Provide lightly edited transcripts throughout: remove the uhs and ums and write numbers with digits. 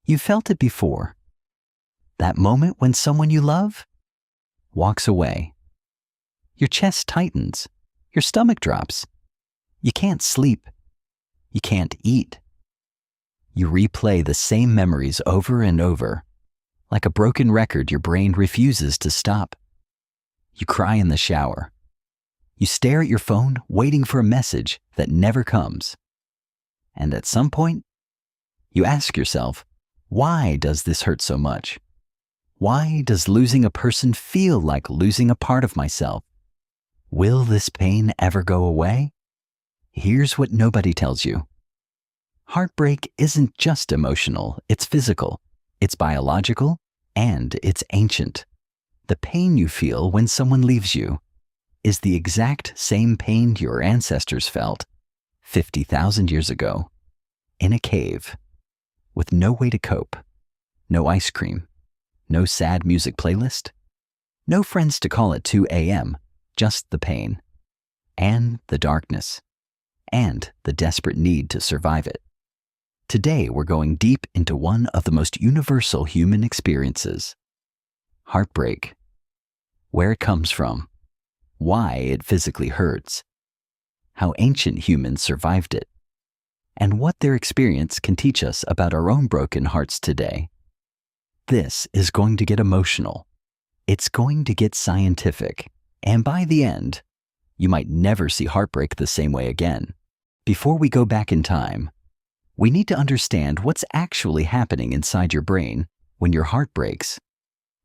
You felt it before. That moment when someone you love walks away. Your chest tightens. Your stomach drops. You can't sleep. You can't eat. You replay the same memories over and over. Like a broken record, your brain refuses to stop. You cry in the shower. You stare at your phone, waiting for a message that never comes. And at some point, you ask yourself, why does this hurt so much? Why does losing a person feel like losing a part of myself? Will this pain ever go away? Here's what nobody tells you. Heartbreak isn't just emotional, it's physical, it's biological, and it's ancient. The pain you feel when someone leaves you is the exact same pain your ancestors felt 50,000 years ago in a cave with no way to cope, no ice cream, no sad music playlist, no friends to call at 2 a.m., just the pain and the darkness and the desperate need to survive it. Today, we're going deep into one of the most universal human experiences, heartbreak, where it comes from, why it physically hurts, how ancient humans survived it, and what their experience can teach us about our own broken hearts today. This is going to get emotional. It's going to get scientific, and by the end, you might never see heartbreak the same way again. Before we go back in time, we need to understand what's actually happening inside your brain when your heart breaks.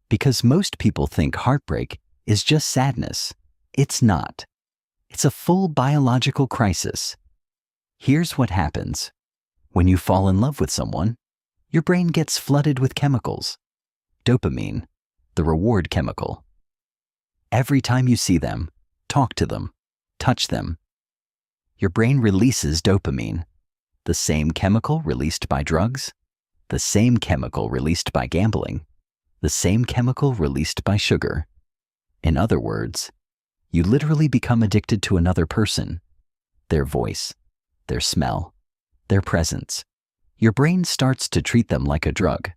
Because most people think heartbreak is just sadness. It's not. It's a full biological crisis. Here's what happens. When you fall in love with someone, your brain gets flooded with chemicals. Dopamine, the reward chemical. Every time you see them, talk to them, touch them, your brain releases dopamine, the same chemical released by drugs, the same chemical released by gambling, the same chemical released by sugar. In other words, you literally become addicted to another person, their voice, their smell, their presence. Your brain starts to treat them like a drug,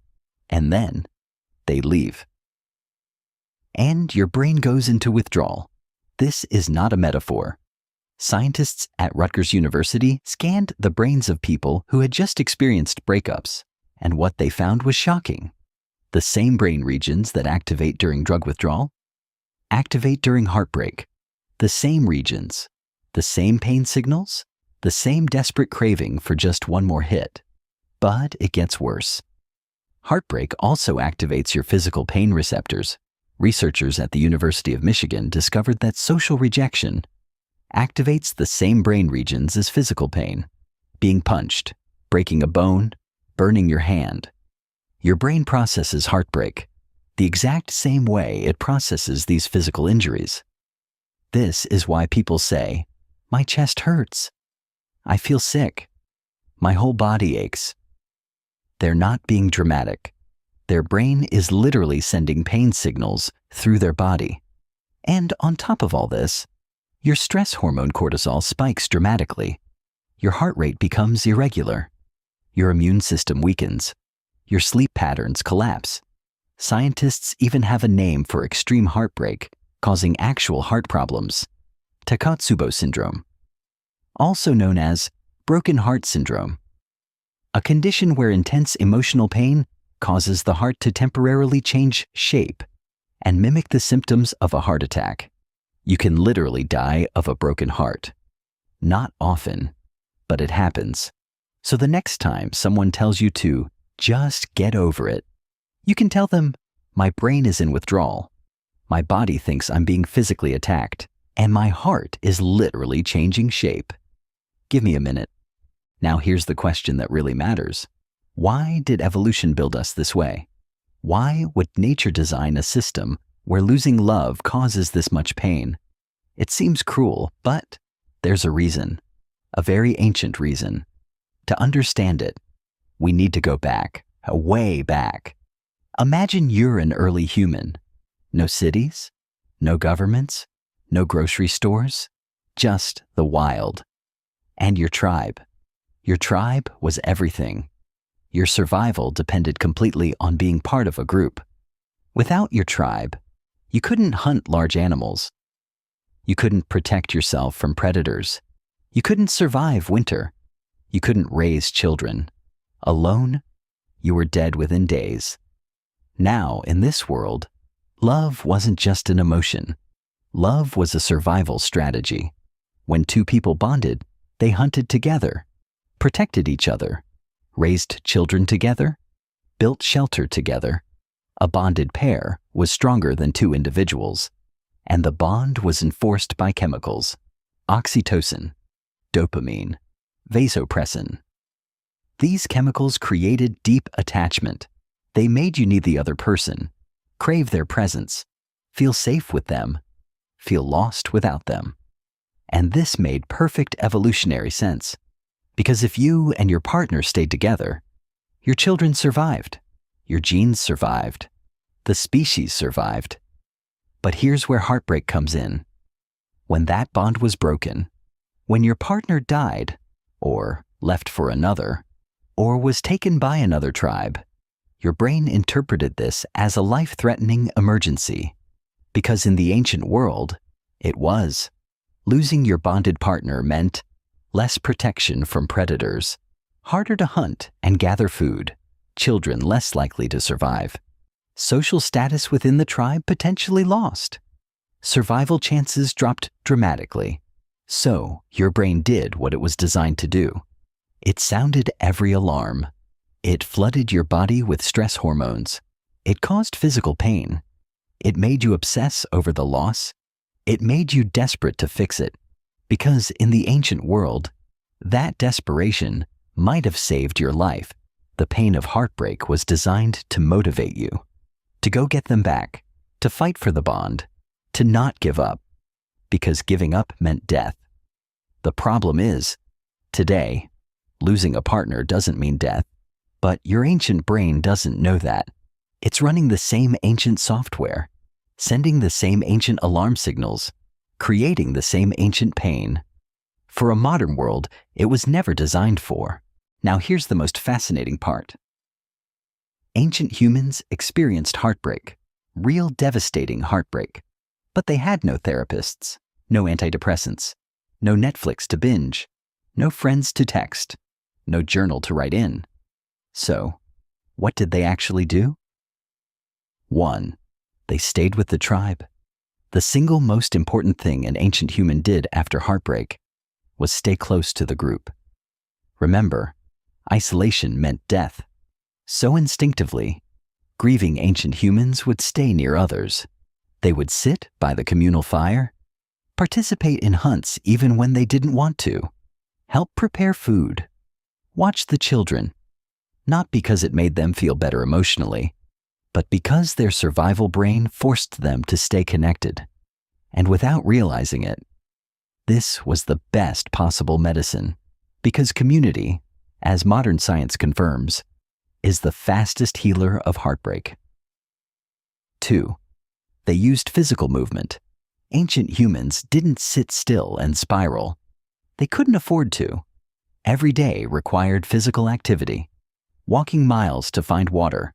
and then they leave. And your brain goes into withdrawal. This is not a metaphor. Scientists at Rutgers University scanned the brains of people who had just experienced breakups, and what they found was shocking. The same brain regions that activate during drug withdrawal activate during heartbreak. The same regions, the same pain signals, the same desperate craving for just one more hit. But it gets worse. Heartbreak also activates your physical pain receptors. Researchers at the University of Michigan discovered that social rejection activates the same brain regions as physical pain. Being punched, breaking a bone, burning your hand. Your brain processes heartbreak the exact same way it processes these physical injuries. This is why people say, "My chest hurts. I feel sick. My whole body aches." They're not being dramatic. Their brain is literally sending pain signals through their body. And on top of all this, your stress hormone cortisol spikes dramatically. Your heart rate becomes irregular. Your immune system weakens. Your sleep patterns collapse. Scientists even have a name for extreme heartbreak, causing actual heart problems: Takotsubo syndrome, also known as broken heart syndrome, a condition where intense emotional pain causes the heart to temporarily change shape and mimic the symptoms of a heart attack. You can literally die of a broken heart. Not often, but it happens. So the next time someone tells you to just get over it, you can tell them, "My brain is in withdrawal. My body thinks I'm being physically attacked, and my heart is literally changing shape. Give me a minute." Now here's the question that really matters. Why did evolution build us this way? Why would nature design a system where losing love causes this much pain? It seems cruel, but there's a reason, a very ancient reason. To understand it, we need to go back, way back. Imagine you're an early human. No cities, no governments, no grocery stores, just the wild. And your tribe. Your tribe was everything. Your survival depended completely on being part of a group. Without your tribe, you couldn't hunt large animals. You couldn't protect yourself from predators. You couldn't survive winter. You couldn't raise children. Alone, you were dead within days. Now, in this world, love wasn't just an emotion. Love was a survival strategy. When two people bonded, they hunted together, protected each other, raised children together, built shelter together. A bonded pair was stronger than two individuals, and the bond was enforced by chemicals: oxytocin, dopamine, vasopressin. These chemicals created deep attachment. They made you need the other person, crave their presence, feel safe with them, feel lost without them. And this made perfect evolutionary sense, because if you and your partner stayed together, your children survived, your genes survived, the species survived. But here's where heartbreak comes in. When that bond was broken, when your partner died, or left for another, or was taken by another tribe, your brain interpreted this as a life-threatening emergency. Because in the ancient world, it was. Losing your bonded partner meant less protection from predators, harder to hunt and gather food, children less likely to survive, social status within the tribe potentially lost. Survival chances dropped dramatically. So, your brain did what it was designed to do. It sounded every alarm. It flooded your body with stress hormones. It caused physical pain. It made you obsess over the loss. It made you desperate to fix it. Because in the ancient world, that desperation might have saved your life. The pain of heartbreak was designed to motivate you, to go get them back, to fight for the bond, to not give up, because giving up meant death. The problem is, today, losing a partner doesn't mean death, but your ancient brain doesn't know that. It's running the same ancient software, sending the same ancient alarm signals, creating the same ancient pain. For a modern world, it was never designed for. Now here's the most fascinating part. Ancient humans experienced heartbreak, real devastating heartbreak. But they had no therapists, no antidepressants, no Netflix to binge, no friends to text, no journal to write in. So, what did they actually do? 1. They stayed with the tribe. The single most important thing an ancient human did after heartbreak was stay close to the group. Remember, isolation meant death. So instinctively, grieving ancient humans would stay near others. They would sit by the communal fire, participate in hunts even when they didn't want to, help prepare food, watch the children, not because it made them feel better emotionally, but because their survival brain forced them to stay connected. And without realizing it, this was the best possible medicine, because community, as modern science confirms, is the fastest healer of heartbreak. 2. They used physical movement. Ancient humans didn't sit still and spiral. They couldn't afford to. Every day required physical activity, walking miles to find water,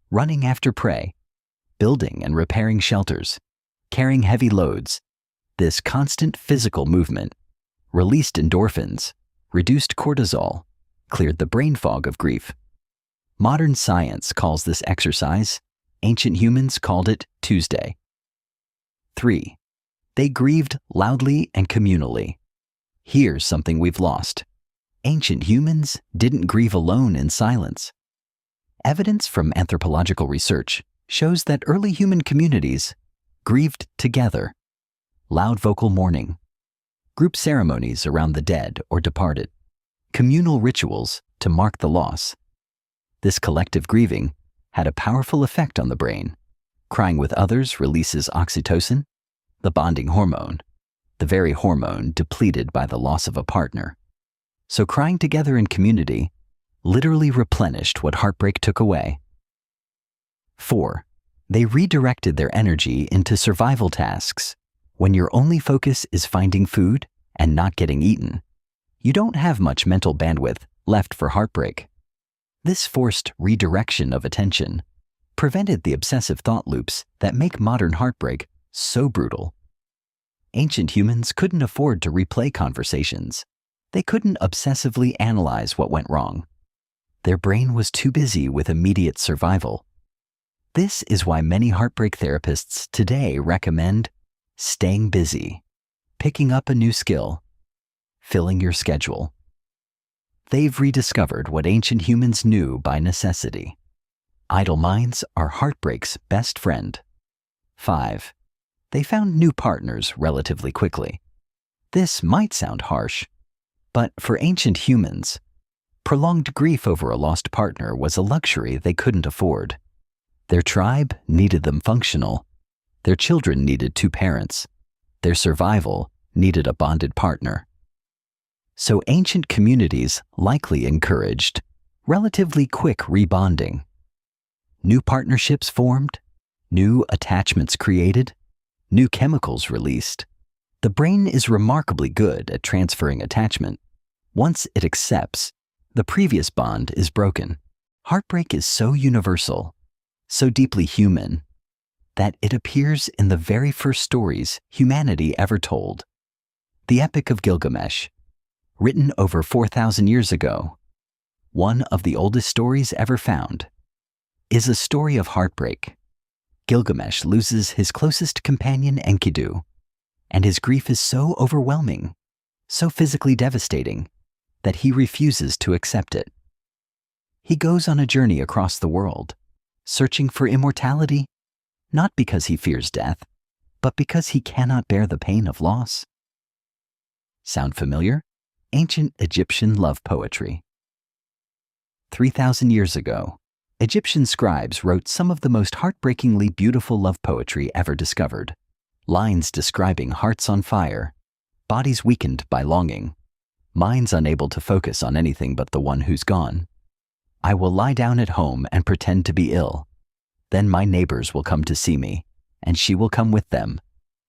running after prey, building and repairing shelters, carrying heavy loads. This constant physical movement released endorphins, reduced cortisol, cleared the brain fog of grief. Modern science calls this exercise. Ancient humans called it Tuesday. 3. They grieved loudly and communally. Here's something we've lost. Ancient humans didn't grieve alone in silence. Evidence from anthropological research shows that early human communities grieved together. Loud vocal mourning, group ceremonies around the dead or departed, communal rituals to mark the loss. This collective grieving had a powerful effect on the brain. Crying with others releases oxytocin, the bonding hormone, the very hormone depleted by the loss of a partner. So crying together in community literally replenished what heartbreak took away. 4. They redirected their energy into survival tasks. When your only focus is finding food and not getting eaten, you don't have much mental bandwidth left for heartbreak. This forced redirection of attention prevented the obsessive thought loops that make modern heartbreak so brutal. Ancient humans couldn't afford to replay conversations. They couldn't obsessively analyze what went wrong. Their brain was too busy with immediate survival. This is why many heartbreak therapists today recommend staying busy, picking up a new skill, filling your schedule. They've rediscovered what ancient humans knew by necessity. Idle minds are heartbreak's best friend. 5. They found new partners relatively quickly. This might sound harsh, but for ancient humans, prolonged grief over a lost partner was a luxury they couldn't afford. Their tribe needed them functional. Their children needed two parents. Their survival needed a bonded partner. So ancient communities likely encouraged relatively quick rebonding. New partnerships formed, new attachments created, new chemicals released. The brain is remarkably good at transferring attachment. Once it accepts, the previous bond is broken. Heartbreak is so universal, so deeply human, that it appears in the very first stories humanity ever told. The Epic of Gilgamesh, written over 4,000 years ago, one of the oldest stories ever found, is a story of heartbreak. Gilgamesh loses his closest companion Enkidu, and his grief is so overwhelming, so physically devastating, that he refuses to accept it. He goes on a journey across the world, searching for immortality, not because he fears death, but because he cannot bear the pain of loss. Sound familiar? Ancient Egyptian love poetry. 3,000 years ago, Egyptian scribes wrote some of the most heartbreakingly beautiful love poetry ever discovered. Lines describing hearts on fire, bodies weakened by longing, minds unable to focus on anything but the one who's gone. I will lie down at home and pretend to be ill. Then my neighbors will come to see me, and she will come with them.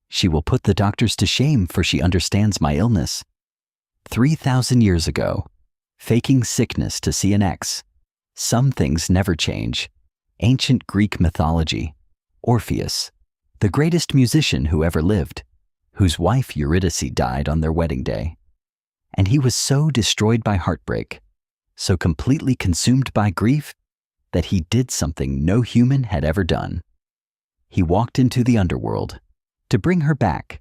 She will put the doctors to shame, for she understands my illness. 3,000 years ago, faking sickness to see an ex. Some things never change. Ancient Greek mythology. Orpheus, the greatest musician who ever lived, whose wife Eurydice died on their wedding day. And he was so destroyed by heartbreak, so completely consumed by grief, that he did something no human had ever done. He walked into the underworld to bring her back.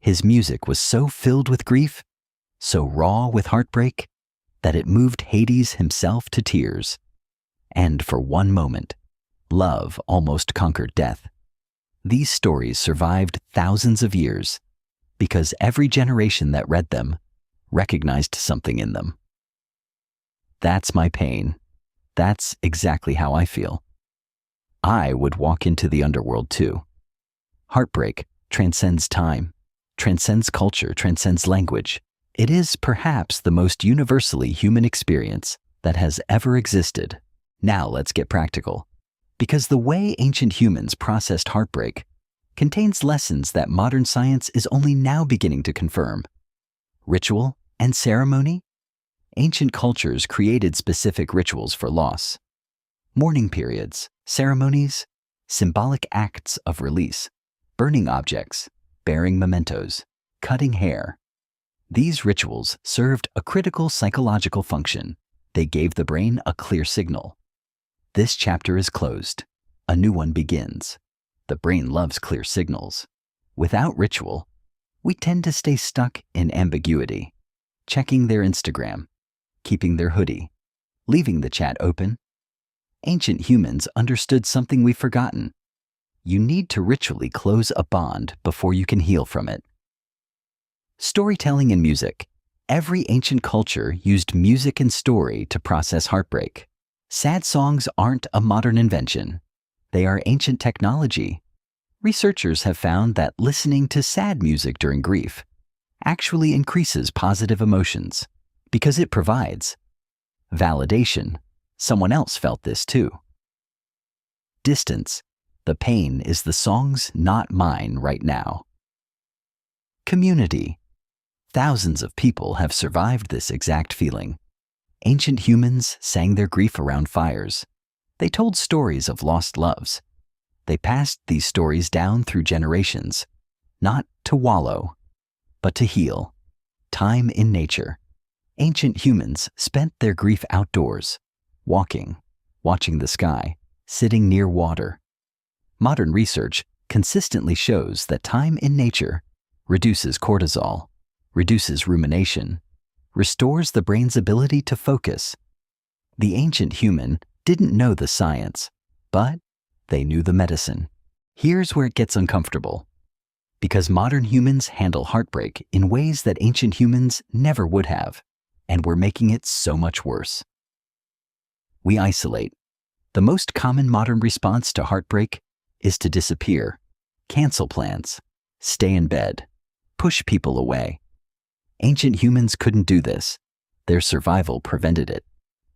His music was so filled with grief, so raw with heartbreak, that it moved Hades himself to tears. And for one moment, love almost conquered death. These stories survived thousands of years because every generation that read them recognized something in them. That's my pain. That's exactly how I feel. I would walk into the underworld too. Heartbreak transcends time, transcends culture, transcends language. It is perhaps the most universally human experience that has ever existed. Now let's get practical, because the way ancient humans processed heartbreak contains lessons that modern science is only now beginning to confirm. Ritual and ceremony? Ancient cultures created specific rituals for loss. Mourning periods, ceremonies, symbolic acts of release, burning objects, bearing mementos, cutting hair. These rituals served a critical psychological function. They gave the brain a clear signal. This chapter is closed. A new one begins. The brain loves clear signals. Without ritual, we tend to stay stuck in ambiguity, checking their Instagram, keeping their hoodie, leaving the chat open. Ancient humans understood something we've forgotten. You need to ritually close a bond before you can heal from it. Storytelling and music. Every ancient culture used music and story to process heartbreak. Sad songs aren't a modern invention. They are ancient technology. Researchers have found that listening to sad music during grief actually increases positive emotions because it provides validation. Someone else felt this too. Distance. The pain is the song's not mine right now. Community. Thousands of people have survived this exact feeling. Ancient humans sang their grief around fires. They told stories of lost loves. They passed these stories down through generations, not to wallow, but to heal. Time in nature. Ancient humans spent their grief outdoors, walking, watching the sky, sitting near water. Modern research consistently shows that time in nature reduces cortisol, reduces rumination, restores the brain's ability to focus. The ancient human didn't know the science, but they knew the medicine. Here's where it gets uncomfortable. Because modern humans handle heartbreak in ways that ancient humans never would have, and we're making it so much worse. We isolate. The most common modern response to heartbreak is to disappear, cancel plans, stay in bed, push people away. Ancient humans couldn't do this. Their survival prevented it.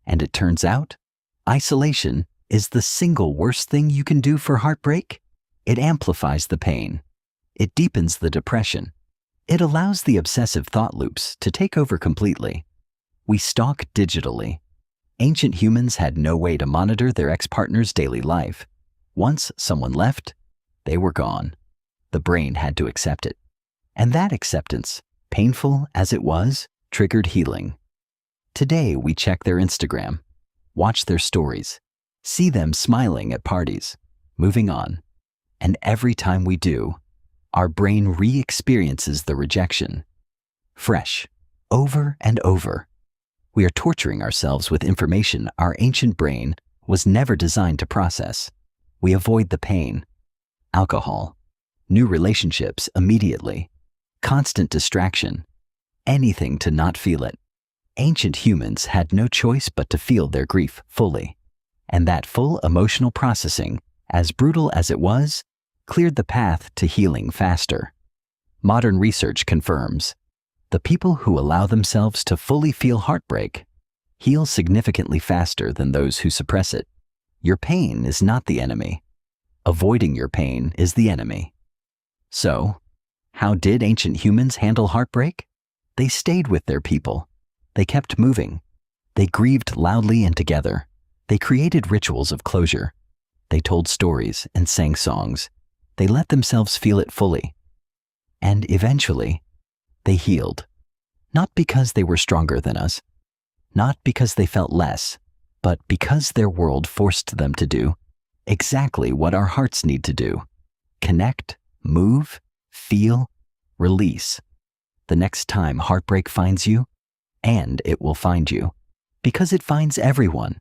And it turns out, isolation is the single worst thing you can do for heartbreak. It amplifies the pain. It deepens the depression. It allows the obsessive thought loops to take over completely. We stalk digitally. Ancient humans had no way to monitor their ex-partner's daily life. Once someone left, they were gone. The brain had to accept it. And that acceptance, painful as it was, triggered healing. Today we check their Instagram, watch their stories, see them smiling at parties, moving on. And every time we do, our brain re-experiences the rejection. Fresh, over and over. We are torturing ourselves with information our ancient brain was never designed to process. We avoid the pain. Alcohol, new relationships immediately, constant distraction, anything to not feel it. Ancient humans had no choice but to feel their grief fully. And that full emotional processing, as brutal as it was, cleared the path to healing faster. Modern research confirms the people who allow themselves to fully feel heartbreak heal significantly faster than those who suppress it. Your pain is not the enemy. Avoiding your pain is the enemy. So, how did ancient humans handle heartbreak? They stayed with their people. They kept moving. They grieved loudly and together. They created rituals of closure. They told stories and sang songs. They let themselves feel it fully. And eventually, they healed. Not because they were stronger than us, not because they felt less, but because their world forced them to do exactly what our hearts need to do. Connect, move, feel, release. The next time heartbreak finds you, and it will find you, because it finds everyone.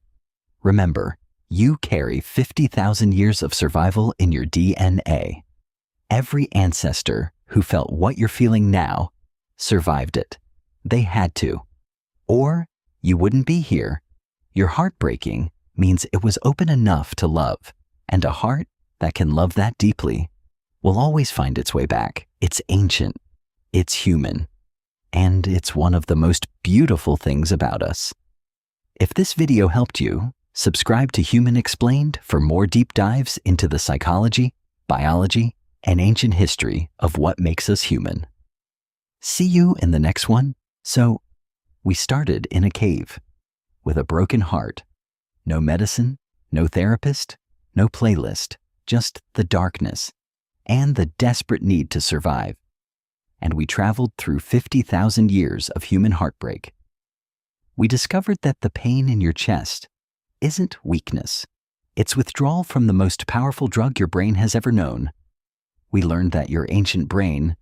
Remember, you carry 50,000 years of survival in your DNA. Every ancestor who felt what you're feeling now survived it. They had to. Or you wouldn't be here. Your heartbreaking means it was open enough to love, and a heart that can love that deeply will always find its way back. It's ancient, it's human, and it's one of the most beautiful things about us. If this video helped you, subscribe to Human Explained for more deep dives into the psychology, biology, and ancient history of what makes us human. See you in the next one. So, we started in a cave with a broken heart. No medicine, no therapist, no playlist, just the darkness and the desperate need to survive. And we traveled through 50,000 years of human heartbreak. We discovered that the pain in your chest isn't weakness. It's withdrawal from the most powerful drug your brain has ever known. We learned that your ancient brain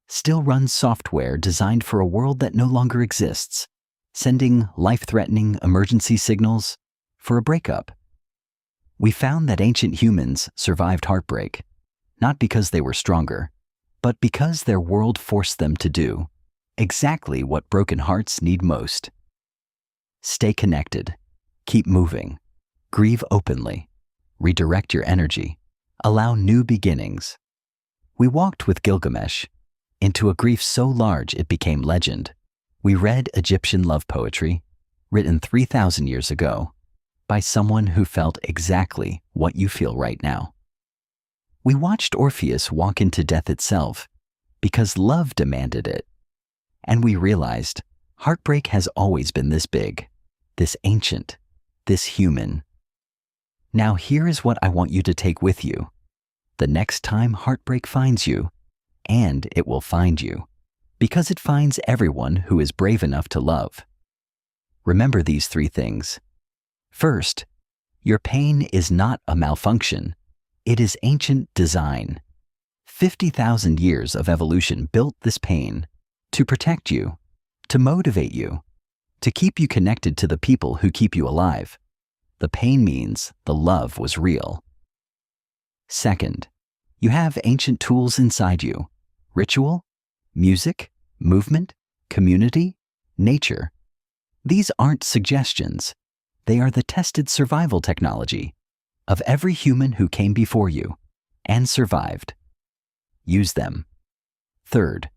still runs software designed for a world that no longer exists, sending life-threatening emergency signals for a breakup. We found that ancient humans survived heartbreak, not because they were stronger, but because their world forced them to do exactly what broken hearts need most. Stay connected, keep moving, grieve openly, redirect your energy, allow new beginnings. We walked with Gilgamesh into a grief so large it became legend. We read Egyptian love poetry, written 3,000 years ago, by someone who felt exactly what you feel right now. We watched Orpheus walk into death itself because love demanded it. And we realized heartbreak has always been this big, this ancient, this human. Now here is what I want you to take with you. The next time heartbreak finds you, and it will find you, because it finds everyone who is brave enough to love. Remember these 3 things. First, your pain is not a malfunction. It is ancient design. 50,000 years of evolution built this pain to protect you, to motivate you, to keep you connected to the people who keep you alive. The pain means the love was real. Second, you have ancient tools inside you: ritual, music, movement, community, nature. These aren't suggestions. They are the tested survival technology of every human who came before you and survived. Use them. Third,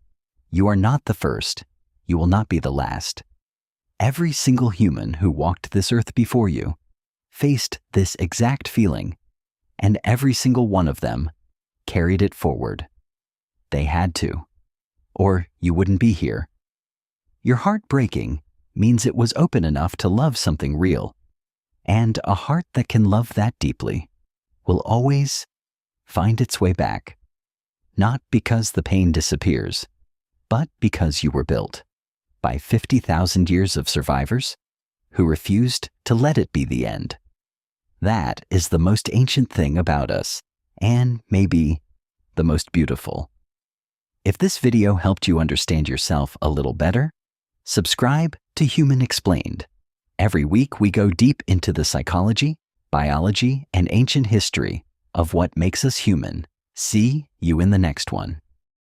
you are not the first. You will not be the last. Every single human who walked this earth before you faced this exact feeling, and every single one of them carried it forward. They had to, or you wouldn't be here. Your heart breaking means it was open enough to love something real, and a heart that can love that deeply will always find its way back, not because the pain disappears, but because you were built by 50,000 years of survivors who refused to let it be the end. That is the most ancient thing about us, and maybe the most beautiful. If this video helped you understand yourself a little better, subscribe to Human Explained. Every week we go deep into the psychology, biology, and ancient history of what makes us human. See you in the next one.